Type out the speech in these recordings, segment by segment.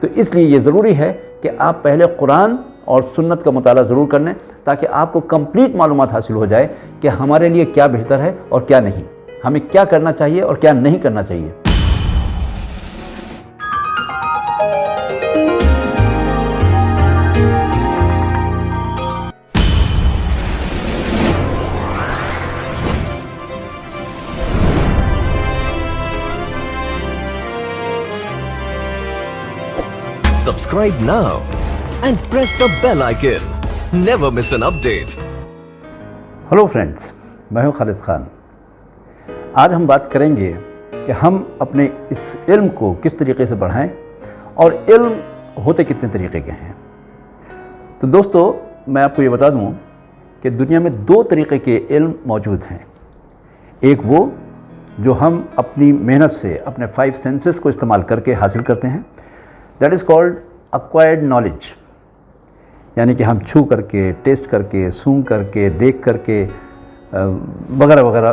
تو اس لیے یہ ضروری ہے کہ آپ پہلے قرآن اور سنت کا مطالعہ ضرور کر لیں تاکہ آپ کو کمپلیٹ معلومات حاصل ہو جائے کہ ہمارے لیے کیا بہتر ہے اور کیا نہیں، ہمیں کیا کرنا چاہیے اور کیا نہیں کرنا چاہیے۔ Subscribe now and press the bell icon. Never miss an update. Hello friends, میں ہوں خالد خان۔ آج ہم بات کریں گے کہ ہم اپنے اس علم کو کس طریقے سے بڑھائیں اور علم ہوتے کتنے طریقے کے ہیں۔ تو دوستو، میں آپ کو یہ بتا دوں کہ دنیا میں 2 طریقے کے علم موجود ہیں۔ ایک وہ جو ہم اپنی محنت سے اپنے 5 سینسز کو استعمال کر کے حاصل کرتے ہیں، that is called acquired knowledge, یعنی کہ ہم چھو کر کے، ٹیسٹ کر کے، سونگ کر کے، دیکھ کر کے وغیرہ وغیرہ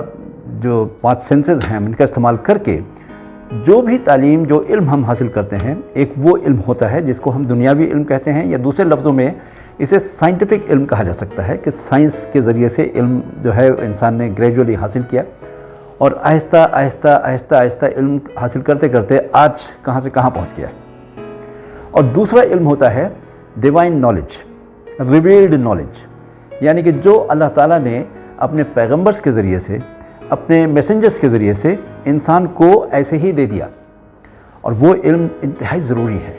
جو 5 سینسز ہیں ان کا استعمال کر کے جو بھی تعلیم، جو علم ہم حاصل کرتے ہیں، ایک وہ علم ہوتا ہے جس کو ہم دنیاوی علم کہتے ہیں، یا دوسرے لفظوں میں اسے سائنٹیفک علم کہا جا سکتا ہے کہ سائنس کے ذریعے سے علم جو ہے انسان نے گریجولی حاصل کیا اور آہستہ آہستہ آہستہ آہستہ علم حاصل کرتے کرتے آج کہاں سے کہاں پہنچ گیا۔ اور دوسرا علم ہوتا ہے ڈیوائن نالج، ریویلڈ نالج، یعنی کہ جو اللہ تعالیٰ نے اپنے پیغمبرز کے ذریعے سے، اپنے میسنجرز کے ذریعے سے انسان کو ایسے ہی دے دیا، اور وہ علم انتہائی ضروری ہے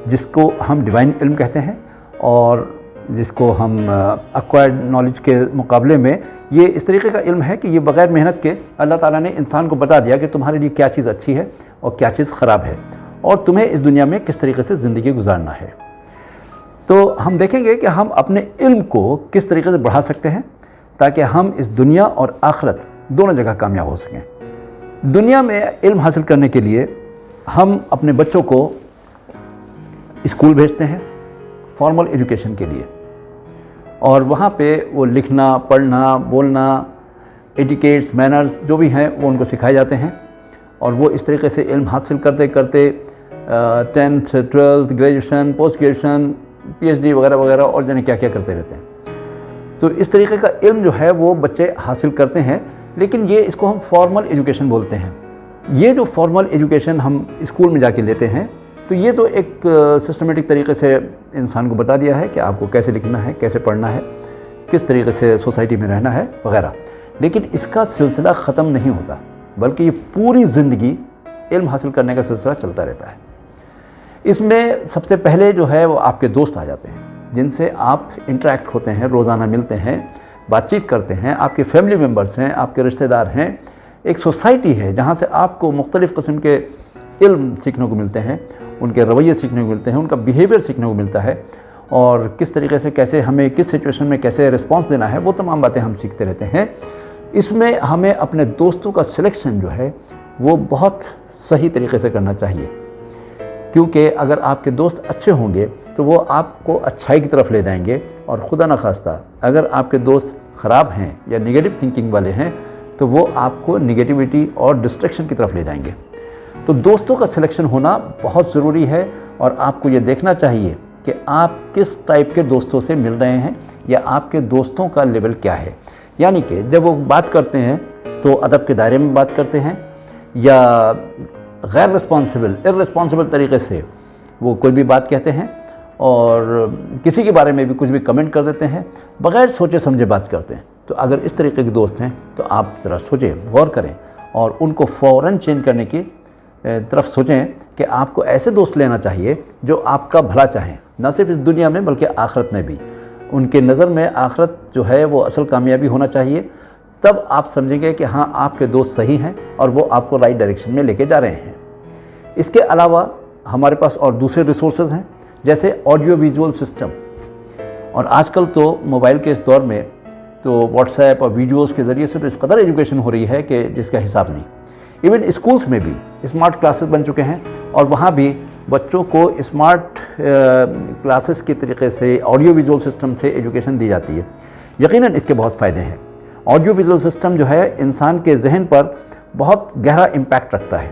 جس کو ہم ڈیوائن علم کہتے ہیں، اور جس کو ہم ایکوائرڈ نالج کے مقابلے میں یہ اس طریقے کا علم ہے کہ یہ بغیر محنت کے اللہ تعالیٰ نے انسان کو بتا دیا کہ تمہارے لیے کیا چیز اچھی ہے اور کیا چیز خراب ہے، اور تمہیں اس دنیا میں کس طریقے سے زندگی گزارنا ہے۔ تو ہم دیکھیں گے کہ ہم اپنے علم کو کس طریقے سے بڑھا سکتے ہیں تاکہ ہم اس دنیا اور آخرت دونوں جگہ کامیاب ہو سکیں۔ دنیا میں علم حاصل کرنے کے لیے ہم اپنے بچوں کو اسکول بھیجتے ہیں فارمل ایجوکیشن کے لیے، اور وہاں پہ وہ لکھنا، پڑھنا، بولنا، ایٹیکیٹس، مینرز جو بھی ہیں وہ ان کو سکھائے جاتے ہیں، اور وہ اس طریقے سے علم حاصل کرتے کرتے 10th 12th graduation, post graduation, PhD وغیرہ وغیرہ اور جانے کیا کیا کرتے رہتے ہیں۔ تو اس طریقے کا علم جو ہے وہ بچے حاصل کرتے ہیں، لیکن یہ اس کو ہم فارمل ایجوکیشن بولتے ہیں۔ یہ جو فارمل ایجوکیشن ہم اسکول میں جا کے لیتے ہیں، تو یہ تو ایک سسٹمیٹک طریقے سے انسان کو بتا دیا ہے کہ آپ کو کیسے لکھنا ہے، کیسے پڑھنا ہے، کس طریقے سے سوسائٹی میں رہنا ہے وغیرہ، لیکن اس کا سلسلہ ختم نہیں ہوتا، بلکہ یہ پوری زندگی علم حاصل کرنے کا سلسلہ چلتا رہتا ہے۔ اس میں سب سے پہلے جو ہے وہ آپ کے دوست آ جاتے ہیں جن سے آپ انٹریکٹ ہوتے ہیں، روزانہ ملتے ہیں، بات چیت کرتے ہیں، آپ کے فیملی ممبرس ہیں، آپ کے رشتہ دار ہیں، ایک سوسائٹی ہے جہاں سے آپ کو مختلف قسم کے علم سیکھنے کو ملتے ہیں، ان کے رویے سیکھنے کو ملتے ہیں، ان کا بیہیویئر سیکھنے کو ملتا ہے، اور کس طریقے سے کیسے ہمیں کس سچویشن میں کیسے رسپانس دینا ہے، وہ تمام باتیں ہم سیکھتے رہتے ہیں۔ اس میں ہمیں اپنے دوستوں کا سلیکشن جو ہے وہ بہت صحیح طریقے سے کرنا چاہیے، کیونکہ اگر آپ کے دوست اچھے ہوں گے تو وہ آپ کو اچھائی کی طرف لے جائیں گے، اور خدا نخواستہ اگر آپ کے دوست خراب ہیں یا نگیٹو تھنکنگ والے ہیں تو وہ آپ کو نگیٹیوٹی اور ڈسٹریکشن کی طرف لے جائیں گے۔ تو دوستوں کا سلیکشن ہونا بہت ضروری ہے، اور آپ کو یہ دیکھنا چاہیے کہ آپ کس ٹائپ کے دوستوں سے مل رہے ہیں یا آپ کے دوستوں کا لیول کیا ہے، یعنی کہ جب وہ بات کرتے ہیں تو ادب کے دائرے میں بات کرتے ہیں، یا غیر ارسپانسبل طریقے سے وہ کوئی بھی بات کہتے ہیں، اور کسی کے بارے میں بھی کچھ بھی کمنٹ کر دیتے ہیں، بغیر سوچے سمجھے بات کرتے ہیں۔ تو اگر اس طریقے کے دوست ہیں تو آپ ذرا سوچیں، غور کریں، اور ان کو فوراً چینج کرنے کی طرف سوچیں کہ آپ کو ایسے دوست لینا چاہیے جو آپ کا بھلا چاہیں، نہ صرف اس دنیا میں بلکہ آخرت میں بھی۔ ان کے نظر میں آخرت جو ہے وہ اصل کامیابی ہونا چاہیے، تب آپ سمجھیں گے کہ ہاں آپ کے دوست صحیح ہیں اور وہ آپ کو رائٹ ڈائریکشن میں لے کے جا رہے ہیں۔ اس کے علاوہ ہمارے پاس اور دوسرے ریسورسز ہیں، جیسے آڈیو ویژول سسٹم، اور آج کل تو موبائل کے اس دور میں تو واٹس ایپ اور ویڈیوز کے ذریعے سے تو اس قدر ایجوکیشن ہو رہی ہے کہ جس کا حساب نہیں۔ ایون اسکولس میں بھی اسمارٹ کلاسز بن چکے ہیں، اور وہاں بھی بچوں کو اسمارٹ کلاسز کے طریقے سے آڈیو ویژول سسٹم سے ایجوکیشن دی جاتی ہے۔ یقیناً اس کے بہت فائدے ہیں۔ آڈیو ویژول سسٹم جو ہے انسان کے ذہن پر بہت گہرا امپیکٹ رکھتا ہے۔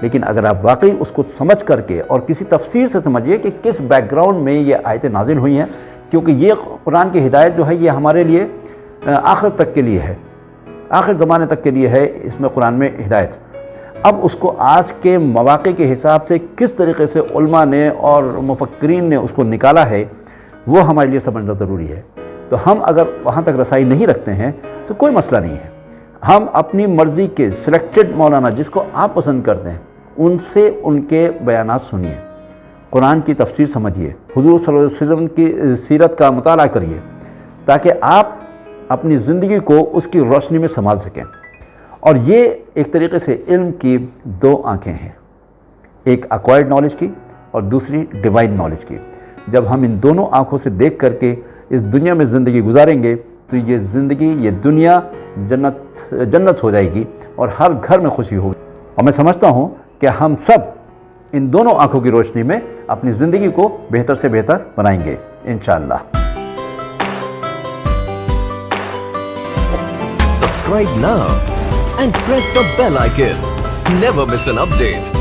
لیکن اگر آپ واقعی اس کو سمجھ کر کے اور کسی تفسیر سے سمجھیے کہ کس بیک گراؤنڈ میں یہ آیتیں نازل ہوئی ہیں، کیونکہ یہ قرآن کی ہدایت جو ہے یہ ہمارے لیے آخرت تک کے لیے ہے، آخر زمانے تک کے لیے ہے اس میں قرآن میں ہدایت۔ اب اس کو آج کے مواقع کے حساب سے کس طریقے سے علماء نے اور مفکرین نے اس کو نکالا ہے وہ ہمارے لیے سمجھنا ضروری ہے۔ تو ہم اگر وہاں تک رسائی نہیں رکھتے ہیں تو کوئی مسئلہ نہیں ہے، ہم اپنی مرضی کے سلیکٹڈ مولانا جس کو آپ پسند کرتے ہیں ان سے ان کے بیانات سنیے، قرآن کی تفسیر سمجھیے، حضور صلی اللہ علیہ وسلم کی سیرت کا مطالعہ کریے، تاکہ آپ اپنی زندگی کو اس کی روشنی میں سنبھال سکیں۔ اور یہ ایک طریقے سے علم کی دو آنکھیں ہیں، ایک ایکوائرڈ نالج کی اور دوسری ڈیوائن نالج کی۔ جب ہم ان دونوں آنکھوں سے دیکھ کر کے اس دنیا میں زندگی گزاریں گے تو یہ زندگی، یہ دنیا جنت ہو جائے گی اور ہر گھر میں خوشی ہوگی۔ اور میں سمجھتا ہوں کہ ہم سب ان دونوں آنکھوں کی روشنی میں اپنی زندگی کو بہتر سے بہتر بنائیں گے انشاءاللہ۔ Subscribe now and press the bell icon. Never miss an update.